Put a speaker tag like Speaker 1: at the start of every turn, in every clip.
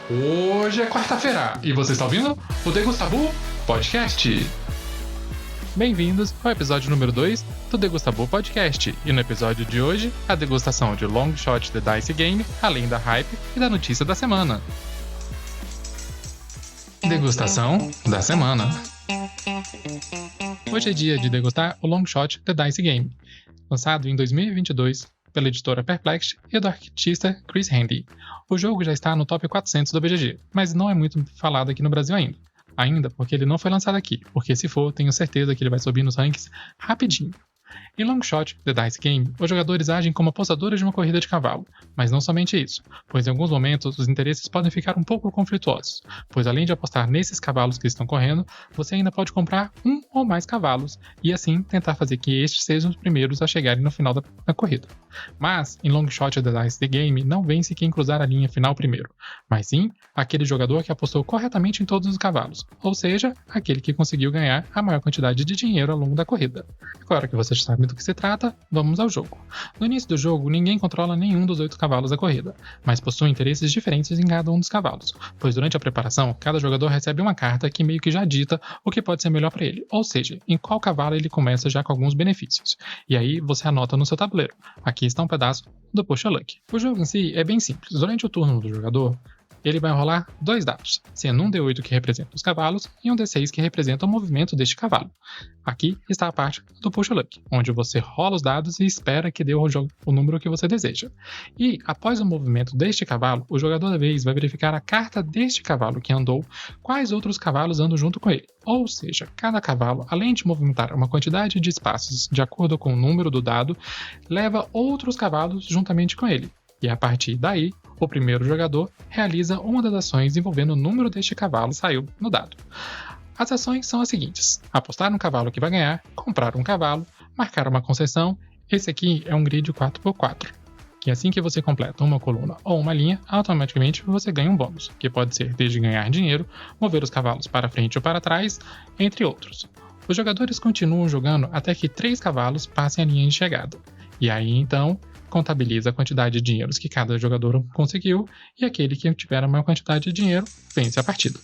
Speaker 1: Hoje é quarta-feira e você está ouvindo o Degustabu Podcast. Bem-vindos ao episódio número 2 do Degustabu Podcast. E no episódio de hoje, a degustação de Long Shot The Dice Game, além da hype e da notícia da semana. Degustação da semana. Hoje é dia de degustar o Long Shot The Dice Game, lançado em 2022 pela editora Perplexed e do artista Chris Handy. O jogo já está no top 400 do BGG, mas não é muito falado aqui no Brasil ainda porque ele não foi lançado aqui, porque se for, tenho certeza que ele vai subir nos rankings rapidinho. Em Long Shot The Dice Game, os jogadores agem como apostadores de uma corrida de cavalo, mas não somente isso, pois em alguns momentos os interesses podem ficar um pouco conflituosos, pois além de apostar nesses cavalos que estão correndo, você ainda pode comprar um ou mais cavalos e assim tentar fazer que estes sejam os primeiros a chegarem no final da corrida. Mas em Long Shot The Dice Game não vence quem cruzar a linha final primeiro, mas sim aquele jogador que apostou corretamente em todos os cavalos, ou seja, aquele que conseguiu ganhar a maior quantidade de dinheiro ao longo da corrida. Agora que você sabe do que se trata, vamos ao jogo. No início do jogo, ninguém controla nenhum dos 8 cavalos da corrida, mas possui interesses diferentes em cada um dos cavalos, pois durante a preparação, cada jogador recebe uma carta que meio que já dita o que pode ser melhor para ele, ou seja, em qual cavalo ele começa já com alguns benefícios. E aí você anota no seu tabuleiro. Aqui está um pedaço do Push a Luck. O jogo em si é bem simples. Durante o turno do jogador, ele vai rolar 2 dados, sendo um D8 que representa os cavalos e um D6 que representa o movimento deste cavalo. Aqui está a parte do Push a Luck, onde você rola os dados e espera que dê o número que você deseja. E, após o movimento deste cavalo, o jogador da vez vai verificar a carta deste cavalo que andou, quais outros cavalos andam junto com ele. Ou seja, cada cavalo, além de movimentar uma quantidade de espaços de acordo com o número do dado, leva outros cavalos juntamente com ele. E a partir daí, o primeiro jogador realiza uma das ações envolvendo o número deste cavalo que saiu no dado. As ações são as seguintes: apostar no cavalo que vai ganhar, comprar um cavalo, marcar uma concessão. Esse aqui é um grid 4x4, que assim que você completa uma coluna ou uma linha, automaticamente você ganha um bônus, que pode ser desde ganhar dinheiro, mover os cavalos para frente ou para trás, entre outros. Os jogadores continuam jogando até que 3 cavalos passem a linha de chegada. E aí então contabiliza a quantidade de dinheiros que cada jogador conseguiu e aquele que tiver a maior quantidade de dinheiro vence a partida.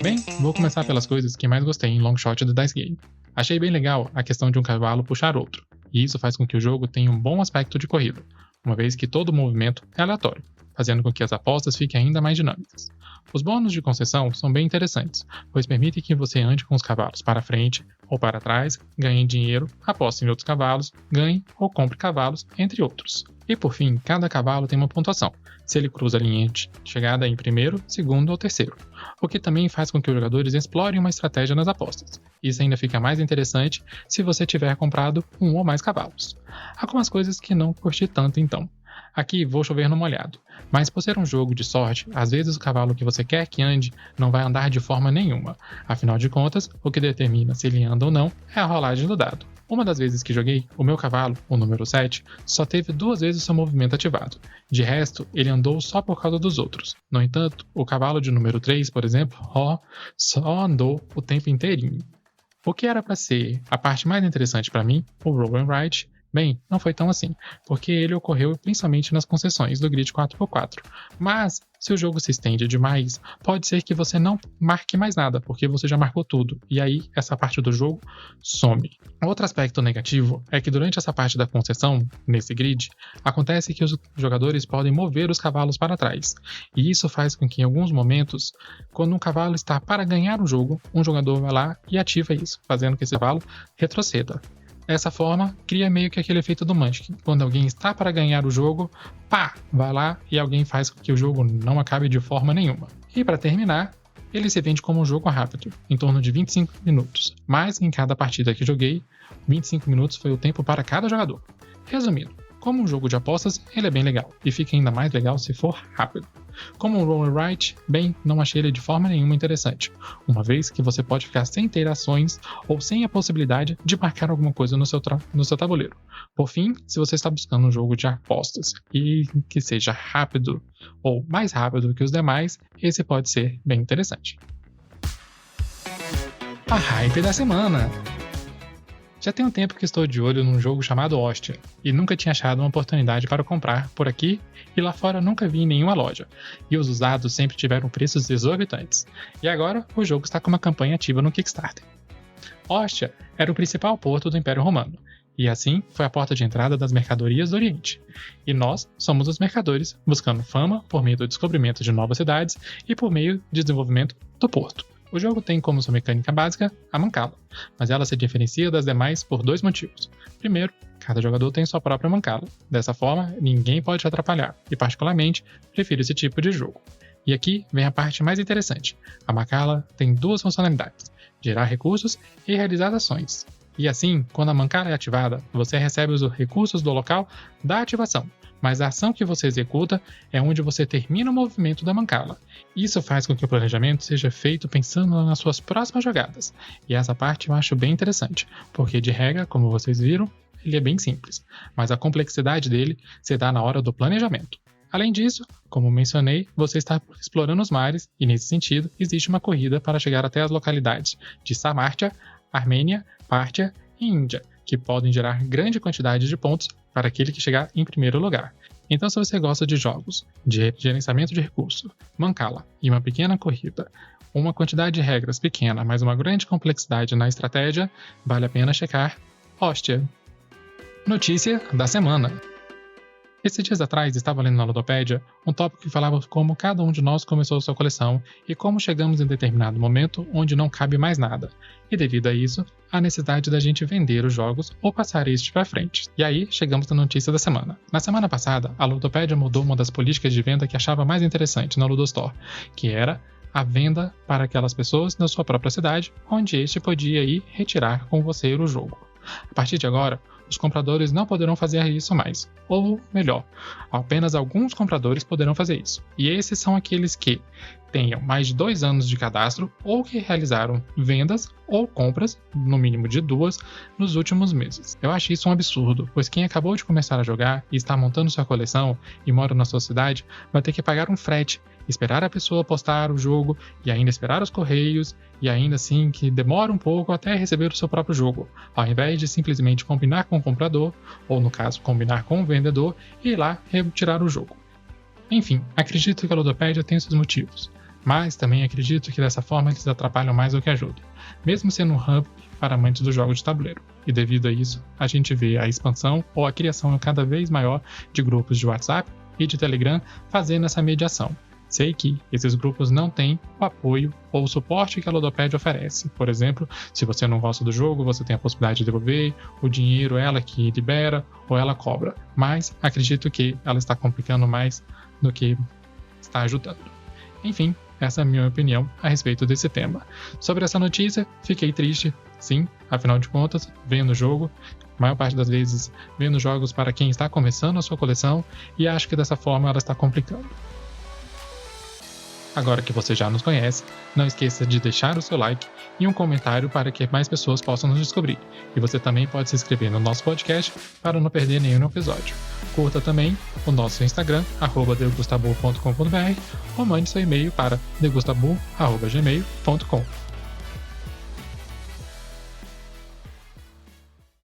Speaker 1: Bem, vou começar pelas coisas que mais gostei em Long Shot The Dice Game. Achei bem legal a questão de um cavalo puxar outro, e isso faz com que o jogo tenha um bom aspecto de corrida, uma vez que todo o movimento é aleatório, fazendo com que as apostas fiquem ainda mais dinâmicas. Os bônus de concessão são bem interessantes, pois permitem que você ande com os cavalos para frente ou para trás, ganhe dinheiro, aposte em outros cavalos, ganhe ou compre cavalos, entre outros. E por fim, cada cavalo tem uma pontuação, se ele cruza a linha de chegada em primeiro, segundo ou terceiro, o que também faz com que os jogadores explorem uma estratégia nas apostas. Isso ainda fica mais interessante se você tiver comprado um ou mais cavalos. Há algumas coisas que não curti tanto então. Aqui vou chover no molhado, mas por ser um jogo de sorte, às vezes o cavalo que você quer que ande não vai andar de forma nenhuma. Afinal de contas, o que determina se ele anda ou não é a rolagem do dado. Uma das vezes que joguei, o meu cavalo, o número 7, só teve 2 vezes seu movimento ativado. De resto, ele andou só por causa dos outros. No entanto, o cavalo de número 3, por exemplo, só andou o tempo inteirinho. O que era para ser a parte mais interessante para mim, o Roll and Ride, bem, não foi tão assim, porque ele ocorreu principalmente nas concessões do grid 4x4. Mas, se o jogo se estende demais, pode ser que você não marque mais nada, porque você já marcou tudo, e aí essa parte do jogo some. Outro aspecto negativo é que durante essa parte da concessão, nesse grid, acontece que os jogadores podem mover os cavalos para trás, e isso faz com que em alguns momentos, quando um cavalo está para ganhar o jogo, um jogador vai lá e ativa isso, fazendo que esse cavalo retroceda. Dessa forma, cria meio que aquele efeito do Munchkin. Quando alguém está para ganhar o jogo, pá, vai lá e alguém faz com que o jogo não acabe de forma nenhuma. E para terminar, ele se vende como um jogo rápido, em torno de 25 minutos. Mas em cada partida que joguei, 25 minutos foi o tempo para cada jogador. Resumindo, como um jogo de apostas, ele é bem legal, e fica ainda mais legal se for rápido. Como um roll and write, bem, não achei ele de forma nenhuma interessante, uma vez que você pode ficar sem ter ações ou sem a possibilidade de marcar alguma coisa no seu tabuleiro. Por fim, se você está buscando um jogo de apostas e que seja rápido ou mais rápido que os demais, esse pode ser bem interessante. A hype da semana. Já tem um tempo que estou de olho num jogo chamado Hostia, e nunca tinha achado uma oportunidade para comprar por aqui, e lá fora nunca vi em nenhuma loja, e os usados sempre tiveram preços exorbitantes. E agora o jogo está com uma campanha ativa no Kickstarter. Hostia era o principal porto do Império Romano, e assim foi a porta de entrada das mercadorias do Oriente. E nós somos os mercadores, buscando fama por meio do descobrimento de novas cidades e por meio de desenvolvimento do porto. O jogo tem como sua mecânica básica a mancala, mas ela se diferencia das demais por dois motivos. Primeiro, cada jogador tem sua própria mancala. Dessa forma, ninguém pode te atrapalhar, e particularmente, prefiro esse tipo de jogo. E aqui vem a parte mais interessante. A mancala tem duas funcionalidades: gerar recursos e realizar ações. E assim, quando a mancala é ativada, você recebe os recursos do local da ativação, mas a ação que você executa é onde você termina o movimento da mancala. Isso faz com que o planejamento seja feito pensando nas suas próximas jogadas. E essa parte eu acho bem interessante, porque de regra, como vocês viram, ele é bem simples, mas a complexidade dele se dá na hora do planejamento. Além disso, como mencionei, você está explorando os mares e, nesse sentido, existe uma corrida para chegar até as localidades de Samartia, Armênia, Pártia e Índia, que podem gerar grande quantidade de pontos para aquele que chegar em primeiro lugar. Então, se você gosta de jogos, de gerenciamento de recursos, mancala e uma pequena corrida, uma quantidade de regras pequena, mas uma grande complexidade na estratégia, vale a pena checar Hostia. Notícia da semana. Esses dias atrás estava lendo na Ludopédia um tópico que falava como cada um de nós começou sua coleção e como chegamos em determinado momento onde não cabe mais nada. E devido a isso, a necessidade da gente vender os jogos ou passar este para frente. E aí, chegamos na notícia da semana. Na semana passada, a Ludopédia mudou uma das políticas de venda que achava mais interessante na Ludostore, que era a venda para aquelas pessoas na sua própria cidade, onde este podia ir retirar com você o jogo. A partir de agora, os compradores não poderão fazer isso mais. Ou melhor, apenas alguns compradores poderão fazer isso. E esses são aqueles que tenham mais de 2 anos de cadastro ou que realizaram vendas ou compras, no mínimo de 2, nos últimos meses. Eu acho isso um absurdo, pois quem acabou de começar a jogar e está montando sua coleção e mora na sua cidade vai ter que pagar um frete, esperar a pessoa postar o jogo e ainda esperar os correios e ainda assim que demora um pouco até receber o seu próprio jogo, ao invés de simplesmente combinar com o comprador, ou no caso combinar com o vendedor e ir lá retirar o jogo. Enfim, acredito que a Ludopédia tem seus motivos, mas também acredito que dessa forma eles atrapalham mais do que ajudam, mesmo sendo um hub para amantes dos jogos de tabuleiro. E devido a isso, a gente vê a expansão ou a criação cada vez maior de grupos de WhatsApp e de Telegram fazendo essa mediação. Sei que esses grupos não têm o apoio ou o suporte que a Ludopédia oferece. Por exemplo, se você não gosta do jogo, você tem a possibilidade de devolver, o dinheiro ela que libera ou ela cobra. Mas acredito que ela está complicando mais do que está ajudando. Enfim, essa é a minha opinião a respeito desse tema. Sobre essa notícia, fiquei triste, sim, afinal de contas, vendo o jogo, a maior parte das vezes vendo jogos para quem está começando a sua coleção, e acho que dessa forma ela está complicando. Agora que você já nos conhece, não esqueça de deixar o seu like e um comentário para que mais pessoas possam nos descobrir. E você também pode se inscrever no nosso podcast para não perder nenhum episódio. Curta também o nosso Instagram, @degustabu.com.br, ou mande seu e-mail para degustabu@gmail.com.